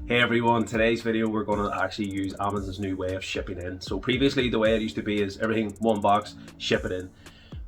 Hey everyone, today's video we're going to actually use Amazon's new way of shipping in. So previously the way it used to be is everything one box, ship it in.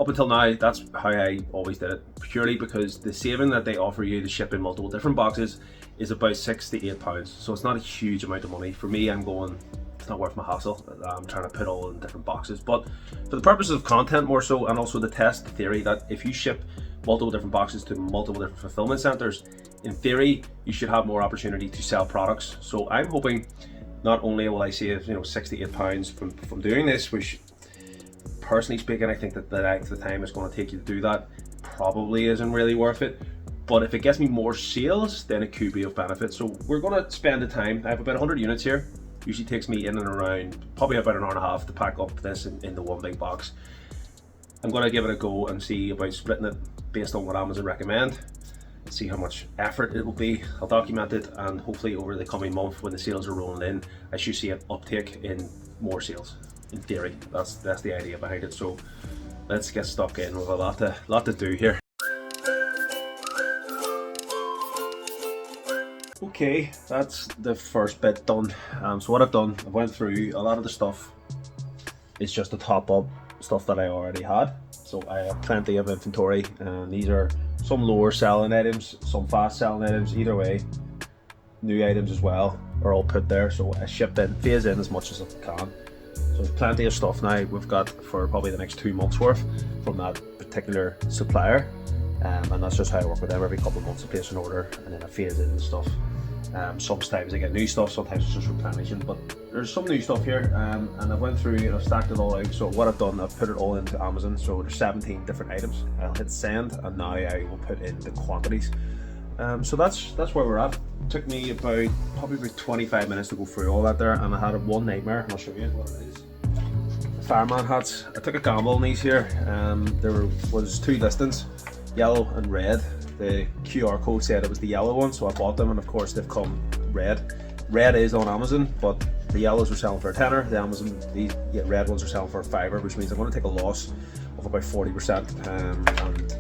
Up until now that's how I always did it, purely because the saving that they offer you to ship in multiple different boxes is about £6 to £8. So it's not a huge amount of money. For me, I'm going, it's not worth my hassle. I'm trying to put all in different boxes. But for the purposes of content more so, and also to test the theory that if you ship multiple different boxes to multiple different fulfillment centers, in theory, you should have more opportunity to sell products. So I'm hoping not only will I save £6 to £8 from doing this, which personally speaking, I think that the length of time it's going to take you to do that probably isn't really worth it. But if it gets me more sales, then it could be of benefit. So we're going to spend the time. I have about 100 units here. Usually takes me in and around probably about an hour and a half to pack up this in the one big box. I'm going to give it a go and see about splitting it based on what Amazon recommend. See how much effort it will be. I'll document it, and hopefully over the coming month when the sales are rolling in, I should see an uptick in more sales. In theory, that's the idea behind it. So let's get stuck in. With a lot to do here. Okay, that's the first bit done. So what I've done, I went through a lot of the stuff. It's just to top up stuff that I already had. So I have plenty of inventory, and these are some lower selling items, some fast selling items. Either way, new items as well are all put there. So I shipped in, phase in as much as I can. So there's plenty of stuff now we've got for probably the next 2 months worth from that particular supplier. And that's just how I work with them. Every couple of months I place an order and then I phase in stuff. Sometimes I get new stuff, sometimes it's just replenishing, but there's some new stuff here, and I went through and I've stacked it all out. So what I've done, I've put it all into Amazon. So there's 17 different items. I'll hit send, and now I will put in the quantities. So that's where we're at. It took me probably about 25 minutes to go through all that there, and I had one nightmare, and I'll show you what it is. The fireman hats. I took a gamble on these here. There was 2 listings, yellow and red. The QR code said it was the yellow one, so I bought them, and of course they've come red. Red is on Amazon, but the yellows are selling for a tenner. The red ones are selling for a £5, which means I'm going to take a loss of about 40%. And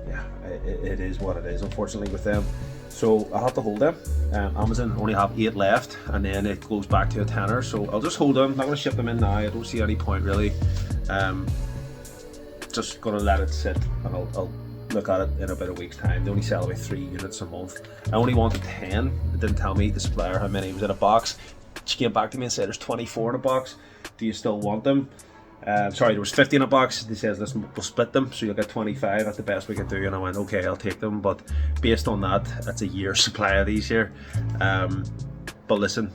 yeah, it is what it is, unfortunately, with them. So I have to hold them. Amazon only have 8 left, and then it goes back to a tenner. So I'll just hold them. I'm not going to ship them in now. I don't see any point really. Just going to let it sit, and I'll look at it in about a week's time. They only sell about 3 units a month. I only wanted 10. It didn't tell me, the supplier, how many was in a box. She came back to me and said there's 24 in a box. Do you still want them? Sorry, there was 50 in a box. They says, listen, we'll split them, so you'll get 25. That's the best we can do. And I went, okay, I'll take them. But based on that, that's a year's supply of these here. But listen,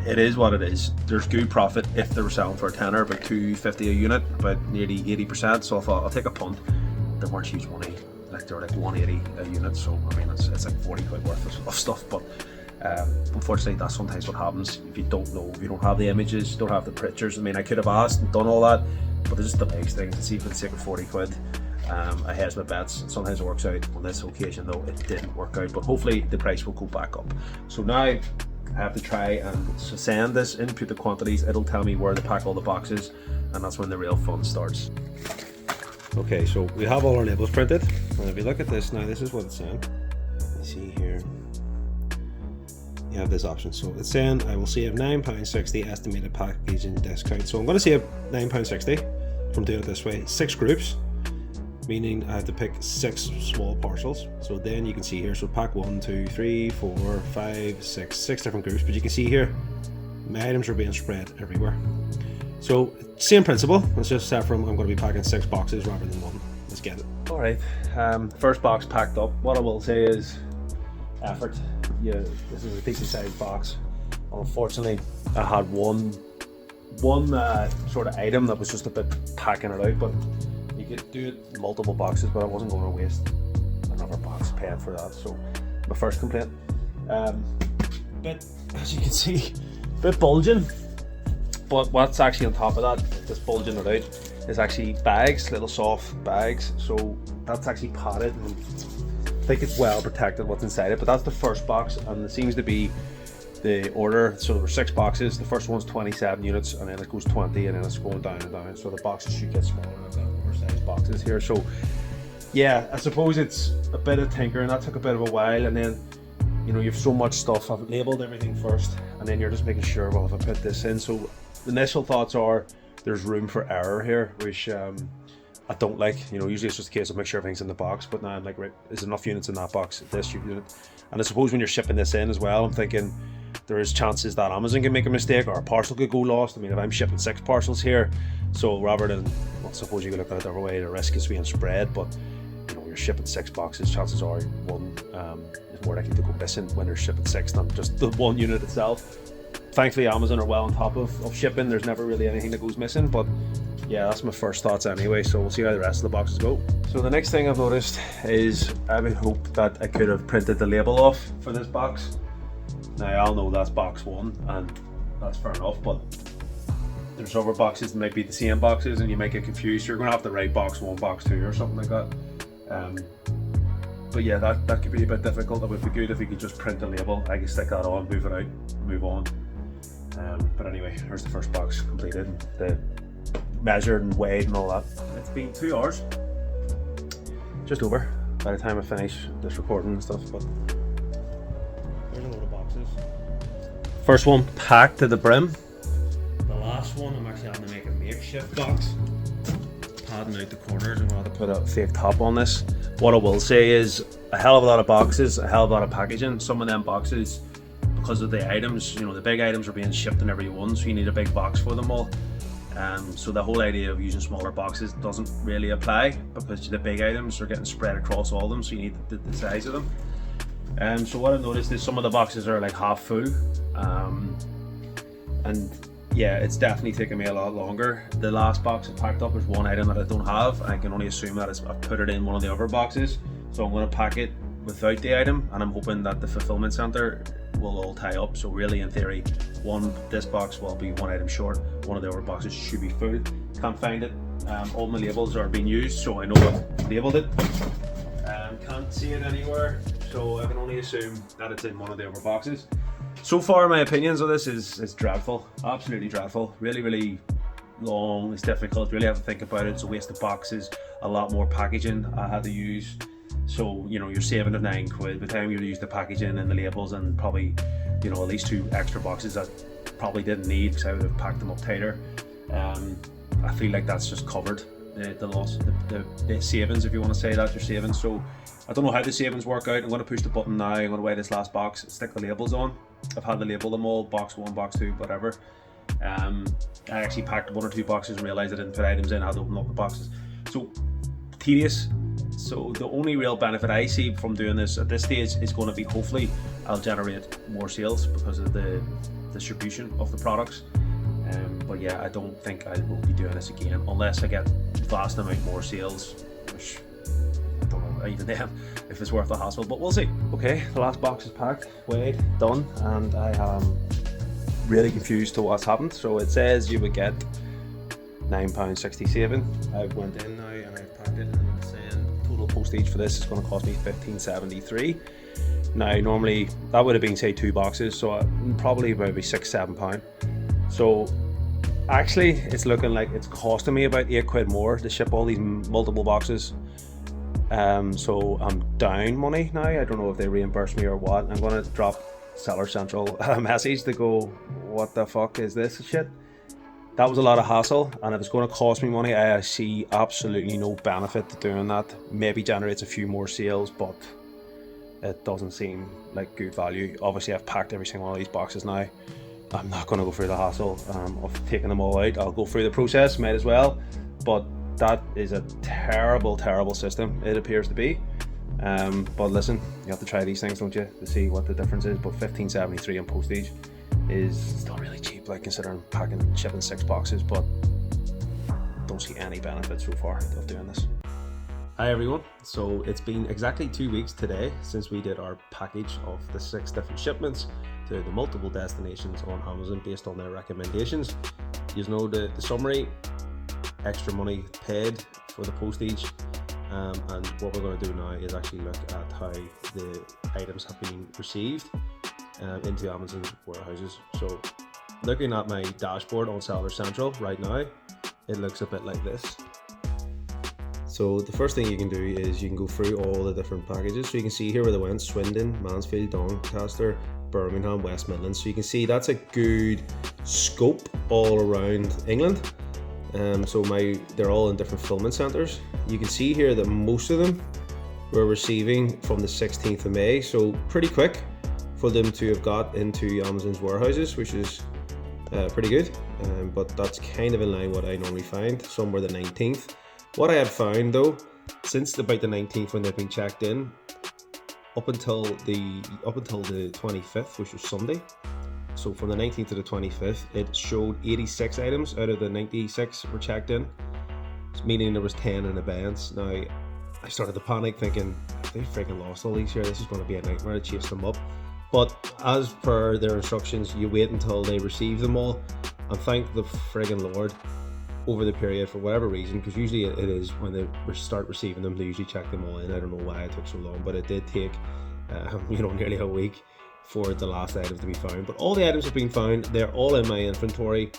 it is what it is. There's good profit if they were selling for a tenner, about $2.50 a unit, about nearly 80%. So I thought I'll take a punt. They weren't huge money, like they were like 180 a unit, so I mean it's like 40 quid worth of stuff. But unfortunately that's sometimes what happens if you don't know, if you don't have the images, don't have the pictures. I mean, I could have asked and done all that, but it just delays things. And see, for the sake of 40 quid, I hedge my bets. Sometimes it works out. On this occasion though, it didn't work out, but hopefully the price will go back up. So now I have to try and send this, input the quantities. It'll tell me where to pack all the boxes, and that's when the real fun starts. Okay, so we have all our labels printed, and if you look at this now, this is what it's saying. You see here, you have this option. So it's saying I will save £9.60 estimated packaging discount. So I'm going to save £9.60 from doing it this way. 6 groups, meaning I have to pick 6 small parcels. So then you can see here, so pack 1, 2, 3, 4, 5, 6 different groups. But you can see here, my items are being spread everywhere. So same principle, it's just set from I'm going to be packing 6 boxes rather than 1. Let's get it. Alright, first box packed up. What I will say is effort. Yeah, this is a decent sized box. Unfortunately, I had one sort of item that was just a bit packing it out, but you could do it in multiple boxes, but I wasn't going to waste another box paying for that. So my first complaint. Bit, as you can see, a bit bulging. But what's actually on top of that, just bulging it out, is actually bags, little soft bags. So that's actually padded, and I think it's well protected what's inside it. But that's the first box, and it seems to be the order. So there were 6 boxes. The first one's 27 units, and then it goes 20, and then it's going down and down. So the boxes should get smaller than the oversized boxes here. So yeah, I suppose it's a bit of tinkering. That took a bit of a while, and then you know, you have so much stuff. I've labeled everything first, and then you're just making sure, well, if I put this in. So the initial thoughts are there's room for error here, which I don't like. You know, usually it's just a case of make sure everything's in the box, but now I'm like, right, there's enough units in that box, this unit. And I suppose when you're shipping this in as well, I'm thinking there is chances that Amazon can make a mistake or a parcel could go lost. I mean, if I'm shipping 6 parcels here, so rather than, well, suppose you could look at it the other way, the risk is being spread, but you know, you're shipping 6 boxes, chances are one is more likely to go missing when they're shipping 6 than just the one unit itself. Thankfully, Amazon are well on top of shipping. There's never really anything that goes missing, but yeah, that's my first thoughts anyway, so we'll see how the rest of the boxes go. So the next thing I've noticed is I would hope that I could have printed the label off for this box. Now, I'll know that's box 1, and that's fair enough, but there's other boxes that might be the same boxes and you might get confused. You're going to have to write box 1, box 2 or something like that. But yeah, that could be a bit difficult. It would be good if you could just print the label. I could stick that on, move it out, move on. But anyway, here's the first box completed. The measured and weighed and all that. It's been 2 hours, just over, by the time I finish this recording and stuff. But there's a load of boxes. First one packed to the brim. The last one I'm actually having to make a makeshift box, padding out the corners. I'm going to have to put a fake top on this. What I will say is a hell of a lot of boxes, a hell of a lot of packaging. Some of them boxes, because of the items, you know, the big items are being shipped in every one, so you need a big box for them all. So the whole idea of using smaller boxes doesn't really apply because the big items are getting spread across all of them, so you need the size of them. So what I've noticed is some of the boxes are like half full, and yeah, it's definitely taken me a lot longer. The last box I packed up is one item that I don't have. I can only assume that I've put it in one of the other boxes, so I'm going to pack it without the item, and I'm hoping that the fulfillment center will all tie up. So really, in theory, this box will be one item short, one of the other boxes should be full. Can't find it. All my labels are being used, so I know I've labeled it. Can't see it anywhere, so I can only assume that it's in one of the other boxes. So far, my opinions of this is dreadful, absolutely dreadful. Really long, it's difficult, really have to think about it. It's a waste of boxes, a lot more packaging I had to use. So, you know, you're saving the £9 by the time you use the packaging and the labels, and probably, you know, at least 2 extra boxes that probably didn't need because I would have packed them up tighter. I feel like that's just covered the loss, the savings, if you want to say that, your savings. So I don't know how the savings work out. I'm going to push the button now. I'm going to weigh this last box, stick the labels on. I've had to label them all, box 1, box 2, whatever. I actually packed 1 or 2 boxes and realised I didn't put items in. I had to open up the boxes. So tedious. So the only real benefit I see from doing this at this stage is going to be, hopefully I'll generate more sales because of the distribution of the products. But yeah, I don't think I will be doing this again unless I get vast amount more sales, which I don't know even then if it's worth the hassle, but we'll see. Okay, the last box is packed, weighed, done, and I am really confused to what's happened. So it says you would get £9.60 saving. I went in now and I packed it, and it's saying total postage for this is going to cost me £15.73. Now normally that would have been, say, 2 boxes, so probably maybe £6-7. So actually it's looking like it's costing me about £8 more to ship all these multiple boxes. So I'm down money now. I don't know if they reimburse me or what. I'm going to drop Seller Central a message to go, what the fuck is this shit? That was a lot of hassle, and if it's going to cost me money, I see absolutely no benefit to doing that. Maybe generates a few more sales, but it doesn't seem like good value. Obviously I've packed every single one of these boxes now. I'm not going to go through the hassle of taking them all out. I'll go through the process, might as well, but that is a terrible system, it appears to be. But listen, you have to try these things, don't you, to see what the difference is. But £15.73 on postage is still really cheap, like, considering shipping 6 boxes, but don't see any benefit so far of doing this. Hi everyone, so it's been exactly 2 weeks today since we did our package of the 6 different shipments to the multiple destinations on Amazon based on their recommendations. You know the summary, extra money paid for the postage, and what we're going to do now is actually look at how the items have been received into Amazon's warehouses. So looking at my dashboard on Seller Central right now, it looks a bit like this. So the first thing you can do is you can go through all the different packages. So you can see here where they went: Swindon, Mansfield, Doncaster, Birmingham, West Midlands. So you can see that's a good scope all around England. So they're all in different fulfillment centres. You can see here that most of them were receiving from the 16th of May. So pretty quick for them to have got into Amazon's warehouses, which is pretty good. But that's kind of in line with what I normally find, somewhere the 19th. What I had found though, since about the 19th when they've been checked in, up until the 25th, which was Sunday. So from the 19th to the 25th, it showed 86 items out of the 96 were checked in, meaning there was 10 in abeyance. Now, I started to panic thinking, they freaking lost all these here, this is going to be a nightmare to chase them up. But as per their instructions, you wait until they receive them all, and thank the friggin' Lord, over the period, for whatever reason, because usually it is when they start receiving them, they usually check them all in. I don't know why it took so long, but it did take nearly a week for the last item to be found. But all the items have been found, they're all in my inventory,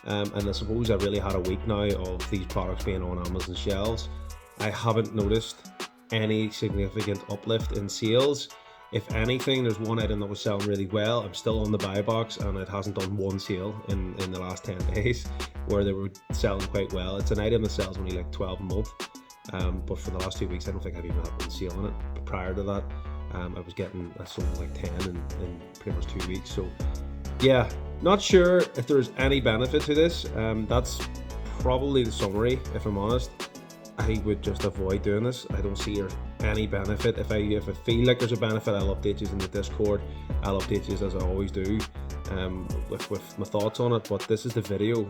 and I suppose I really had a week now of these products being on Amazon shelves. I haven't noticed any significant uplift in sales. If anything, there's one item that was selling really well. I'm still on the buy box, and it hasn't done one sale in the last 10 days where they were selling quite well. It's an item that sells only like 12 a month, but for the last 2 weeks I don't think I've even had one sale on it. But prior to that, I sold like 10 in pretty much 2 weeks. So yeah, not sure if there's any benefit to this. That's probably the summary, if I'm honest. I would just avoid doing this. I don't see any benefit. If I feel like there's a benefit, I'll update you in the Discord. I'll update you as I always do, with my thoughts on it. But this is the video.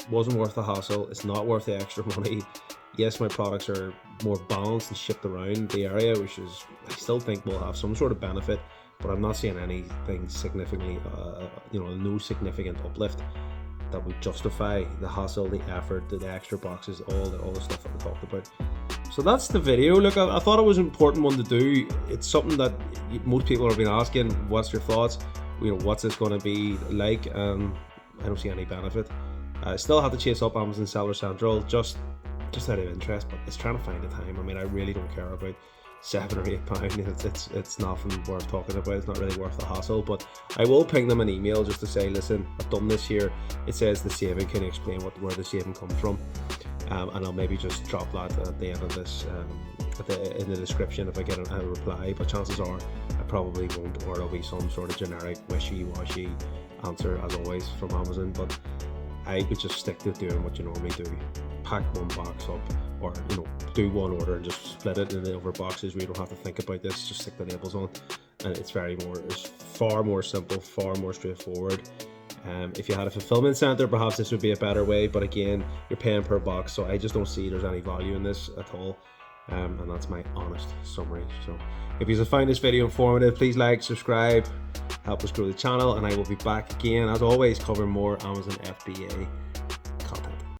Wasn't worth the hassle. It's not worth the extra money. Yes, my products are more balanced and shipped around the area, which is, I still think will have some sort of benefit, but I'm not seeing anything significantly, no significant uplift that would justify the hassle, the effort, the extra boxes, all the stuff that we talked about. So that's the video. Look, I thought it was an important one to do. It's something that most people have been asking, what's your thoughts? What's this going to be like? I don't see any benefit. I still have to chase up Amazon Seller Central just out of interest, but it's trying to find the time. I mean, I really don't care about £7 or £8. It's nothing worth talking about. It's not really worth the hassle, but I will ping them an email just to say, listen, I've done this here. It says the saving. Can you explain where the saving comes from? And I'll maybe just drop that at the end of this, in the description if I get a reply. But chances are I probably won't, or it'll be some sort of generic wishy-washy answer as always from Amazon. But I would just stick to doing what you normally do. Pack one box up, or do one order and just split it in the other boxes where you don't have to think about this. Just stick the labels on, and it's far more simple, far more straightforward. If you had a fulfillment center, perhaps this would be a better way, but again, you're paying per box, so I just don't see there's any value in this at all. And that's my honest summary. So if you find this video informative, please like, subscribe, help us grow the channel, and I will be back again as always covering more Amazon FBA